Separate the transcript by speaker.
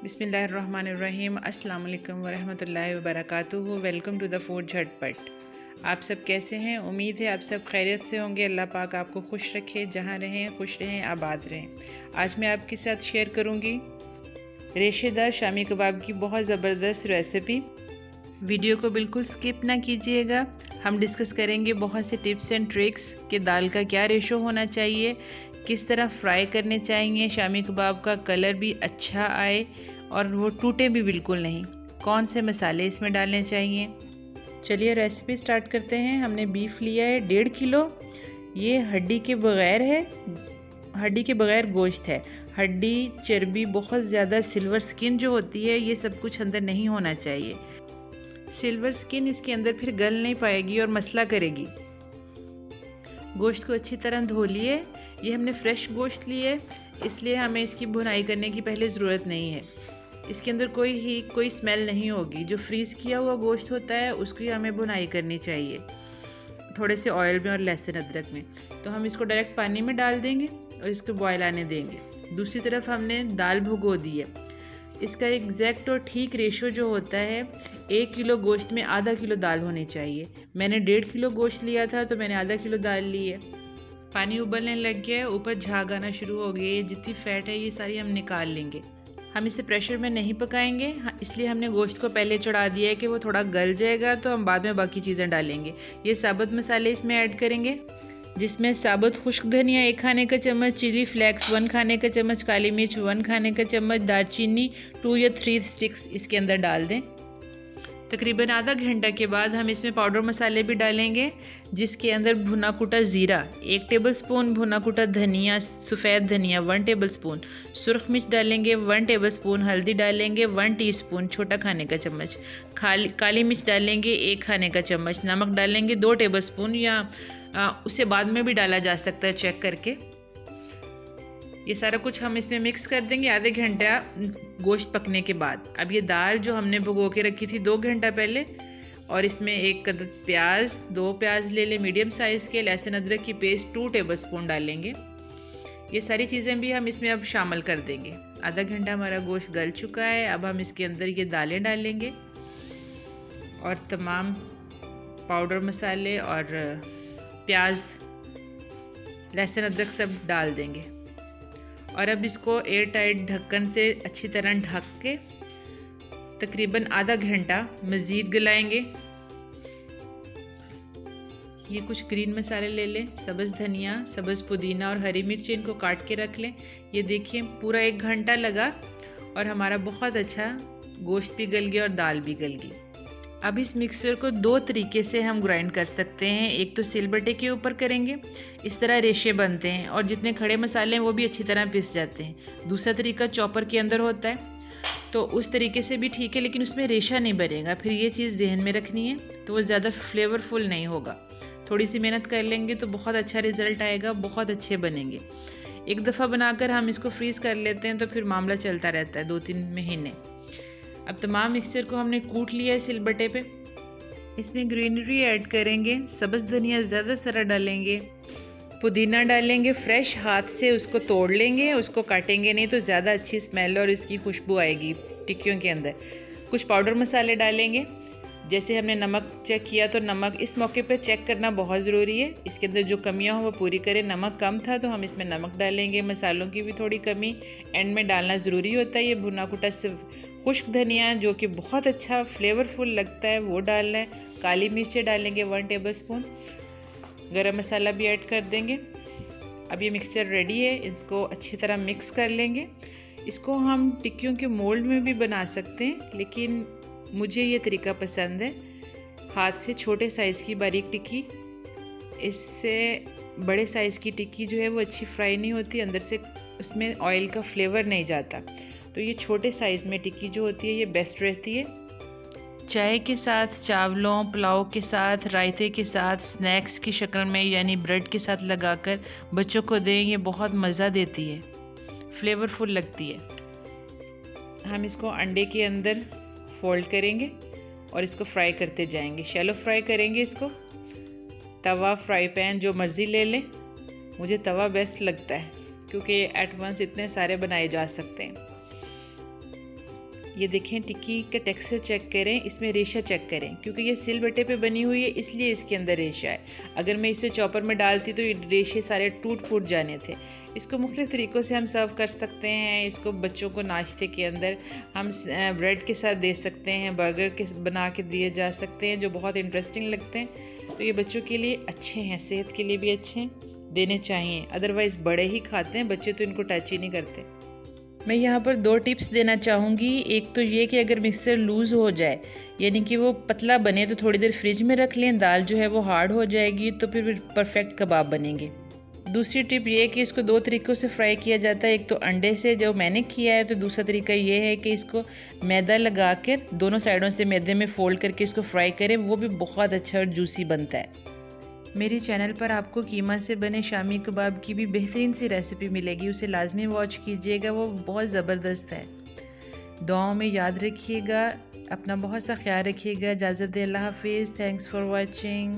Speaker 1: बिस्मिल्लाहिर्रहमानिर्रहीम। अस्सलाम वालेकुम वरहमतुल्लाहि वबरकातुहू। वेलकम टू द फूड झटपट। आप सब कैसे हैं? उम्मीद है आप सब खैरियत से होंगे। अल्लाह पाक आपको खुश रखे, जहाँ रहें खुश रहें, आबाद रहें। आज मैं आपके साथ शेयर करूँगी रेशेदार शामी कबाब की बहुत ज़बरदस्त रेसिपी। वीडियो को बिल्कुल स्किप ना कीजिएगा। हम डिस्कस करेंगे बहुत से टिप्स एंड ट्रिक्स कि दाल का क्या रेशो होना चाहिए, किस तरह फ्राई करने चाहिए, शामी कबाब का कलर भी अच्छा आए और वो टूटे भी बिल्कुल नहीं, कौन से मसाले इसमें डालने चाहिए। चलिए रेसिपी स्टार्ट करते हैं। हमने बीफ लिया है 1.5 किलो। ये हड्डी के बग़ैर है, हड्डी के बग़ैर गोश्त है। हड्डी, चर्बी, बहुत ज़्यादा सिल्वर स्किन जो होती है, ये सब कुछ अंदर नहीं होना चाहिए। सिल्वर स्किन इसके अंदर फिर गल नहीं पाएगी और मसला करेगी। गोश्त को अच्छी तरह धो लिए। ये हमने फ्रेश गोश्त लिए, इसलिए हमें इसकी भुनाई करने की पहले ज़रूरत नहीं है। इसके अंदर कोई स्मेल नहीं होगी। जो फ्रीज़ किया हुआ गोश्त होता है उसकी हमें भुनाई करनी चाहिए, थोड़े से ऑयल में और लहसुन अदरक में। तो हम इसको डायरेक्ट पानी में डाल देंगे और इसको बॉयल आने देंगे। दूसरी तरफ हमने दाल भिगो दी है। इसका एग्जैक्ट और ठीक रेशो जो होता है, 1 किलो गोश्त में आधा किलो दाल होनी चाहिए। मैंने 1.5 किलो गोश्त लिया था तो मैंने आधा किलो दाल ली है। पानी उबलने लग गया है, ऊपर झाग आना शुरू हो गई है। जितनी फ़ैट है ये सारी हम निकाल लेंगे। हम इसे प्रेशर में नहीं पकाएंगे, इसलिए हमने गोश्त को पहले चढ़ा दिया है कि वो थोड़ा गल जाएगा तो हम बाद में बाकी चीज़ें डालेंगे। ये साबुत मसाले इसमें ऐड करेंगे, जिसमें साबुत खुश्क धनिया 1 खाने का चम्मच, चिली फ्लेक्स 1 खाने का चम्मच, काली मिर्च 1 खाने का चम्मच, दालचीनी 2 या 3 स्टिक्स इसके अंदर डाल दें। तकरीबन आधा घंटा के बाद हम इसमें पाउडर मसाले भी डालेंगे, जिसके अंदर भुना कुटा ज़ीरा 1 टेबलस्पून, भुना कुटा धनिया, सफ़ेद धनिया 1 टेबलस्पून, सुरख मिर्च डालेंगे 1 टेबलस्पून, हल्दी डालेंगे 1 टीस्पून छोटा खाने का चम्मच, काली मिर्च डालेंगे 1 खाने का चम्मच, नमक डालेंगे 2 टेबलस्पून या उसे बाद में भी डाला जा सकता है चेक करके। ये सारा कुछ हम इसमें मिक्स कर देंगे आधे घंटा गोश्त पकने के बाद। अब ये दाल जो हमने भिगो के रखी थी 2 घंटा पहले, और इसमें 1 कदर प्याज, 2 प्याज ले लें मीडियम साइज़ के, लहसुन अदरक की पेस्ट 2 टेबलस्पून डालेंगे। ये सारी चीज़ें भी हम इसमें अब शामिल कर देंगे। आधा घंटा हमारा गोश्त गल चुका है। अब हम इसके अंदर ये दालें डालेंगे और तमाम पाउडर मसाले और प्याज, लहसुन अदरक सब डाल देंगे। और अब इसको एयर टाइट ढक्कन से अच्छी तरह ढक के तकरीबन आधा घंटा मज़ीद गलाएंगे। ये कुछ ग्रीन मसाले ले लें, सब्ज़ धनिया, सब्ज़ पुदीना और हरी मिर्च, इनको काट के रख लें। ये देखिए पूरा 1 घंटा लगा और हमारा बहुत अच्छा गोश्त भी गल गया और दाल भी गल गई। अब इस मिक्सचर को 2 तरीके से हम ग्राइंड कर सकते हैं। एक तो सिलबट्टे के ऊपर करेंगे, इस तरह रेशे बनते हैं और जितने खड़े मसाले हैं वो भी अच्छी तरह पिस जाते हैं। दूसरा तरीका चॉपर के अंदर होता है, तो उस तरीके से भी ठीक है, लेकिन उसमें रेशा नहीं बनेगा। फिर ये चीज़ जहन में रखनी है, तो वो ज़्यादा फ्लेवरफुल नहीं होगा। थोड़ी सी मेहनत कर लेंगे तो बहुत अच्छा रिज़ल्ट आएगा, बहुत अच्छे बनेंगे। एक दफ़ा बनाकर हम इसको फ्रीज़ कर लेते हैं तो फिर मामला चलता रहता है 2-3 महीने। अब तमाम मिक्सचर को हमने कूट लिया है सिलबट्टे पे। इसमें ग्रीनरी ऐड करेंगे, सब्ज़ धनिया ज़्यादा सारा डालेंगे, पुदीना डालेंगे, फ्रेश हाथ से उसको तोड़ लेंगे, उसको काटेंगे नहीं तो ज़्यादा अच्छी स्मेल और इसकी खुशबू आएगी टिक्कियों के अंदर। कुछ पाउडर मसाले डालेंगे, जैसे हमने नमक चेक किया तो नमक इस मौके पे चेक करना बहुत ज़रूरी है। इसके अंदर जो कमियां हो वो पूरी करें। नमक कम था तो हम इसमें नमक डालेंगे। मसालों की भी थोड़ी कमी एंड में डालना ज़रूरी होता है। ये भुना कुटा खुश्क धनिया जो कि बहुत अच्छा फ्लेवरफुल लगता है वो डालना है। काली मिर्चें डालेंगे 1 टेबलस्पून, गरम मसाला भी ऐड कर देंगे। अब ये मिक्सचर रेडी है, इसको अच्छी तरह मिक्स कर लेंगे। इसको हम टिक्कियों के मोल्ड में भी बना सकते हैं, लेकिन मुझे ये तरीका पसंद है। हाथ से छोटे साइज़ की बारीक टिक्की, इससे बड़े साइज़ की टिक्की जो है वो अच्छी फ्राई नहीं होती, अंदर से उसमें ऑयल का फ्लेवर नहीं जाता। तो ये छोटे साइज़ में टिक्की जो होती है ये बेस्ट रहती है। चाय के साथ, चावलों, पुलाव के साथ, रायते के साथ, स्नैक्स की शक्ल में यानी ब्रेड के साथ लगाकर बच्चों को दें, ये बहुत मज़ा देती है, फ्लेवरफुल लगती है। हम इसको अंडे के अंदर फोल्ड करेंगे और इसको फ्राई करते जाएंगे। शैलो फ्राई करेंगे इसको। तवा, फ्राई पैन जो मर्ज़ी ले लें, मुझे तवा बेस्ट लगता है क्योंकि एट वंस इतने सारे बनाए जा सकते हैं। ये देखें टिक्की का टेक्सचर चेक करें, इसमें रेशा चेक करें, क्योंकि ये सिल बटे पे बनी हुई है इसलिए इसके अंदर रेशा है। अगर मैं इसे चॉपर में डालती तो ये रेशे सारे टूट फूट जाने थे। इसको मुख्तलिफ़ तरीक़ों से हम सर्व कर सकते हैं। इसको बच्चों को नाश्ते के अंदर हम ब्रेड के साथ दे सकते हैं, बर्गर के बना के दिए जा सकते हैं जो बहुत इंटरेस्टिंग लगते हैं। तो ये बच्चों के लिए अच्छे हैं, सेहत के लिए भी अच्छे हैं, देने चाहिए। अदरवाइज़ बड़े ही खाते हैं, बच्चे तो इनको टच ही नहीं करते। मैं यहाँ पर 2 टिप्स देना चाहूँगी। एक तो ये कि अगर मिक्सर लूज़ हो जाए यानी कि वो पतला बने तो थोड़ी देर फ्रिज में रख लें, दाल जो है वो हार्ड हो जाएगी तो फिर परफेक्ट कबाब बनेंगे। दूसरी टिप ये है कि इसको 2 तरीक़ों से फ्राई किया जाता है। एक तो अंडे से जो मैंने किया है, तो दूसरा तरीका ये है कि इसको मैदा लगा कर दोनों साइडों से मैदे में फ़ोल्ड करके इसको फ्राई करें, वो भी बहुत अच्छा और जूसी बनता है। मेरे चैनल पर आपको कीमा से बने शामी कबाब की भी बेहतरीन सी रेसिपी मिलेगी, उसे लाजमी वॉच कीजिएगा, वो बहुत ज़बरदस्त है। दुआओं में याद रखिएगा, अपना बहुत सा ख्याल रखिएगा। इजाज़त दें, अल्लाह हाफिज़। Thanks for watching.